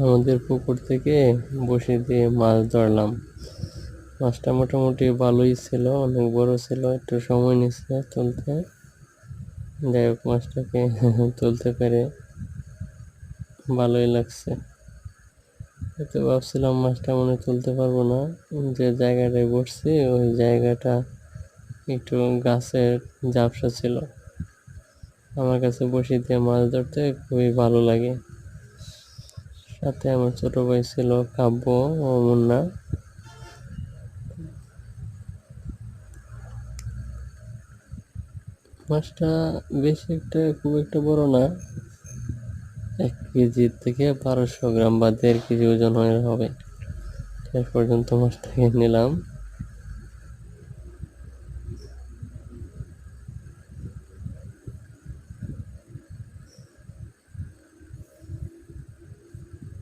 আমাদের পুকুর থেকে বঁড়শি দিয়ে মাছ ধরলাম। মাছটা মোটামুটি ভালোই ছিল, অনেক বড় ছিল, একটু সময় নিচ্ছে তুলতে। যাই হোক, মাছটাকে তুলতে পেরে ভালোই লাগছে। তো ভাবছিলাম মাছটা মনে তুলতে পারবো না, যে জায়গাটায় বসছি ওই জায়গাটা একটু গাছের ঝাপসা ছিল। আমার কাছে বঁড়শি দিয়ে মাছ ধরতে খুবই ভালো লাগে। সাথে আমার ছোট ভাই ছিল কাব্য ও মুন্না। মাছটা খুব একটা বড় না, 1 কেজি থেকে 1200 গ্রাম বা 1.5 কেজি ওজন হবে। শেষ পর্যন্ত মাছটাকে নিলাম।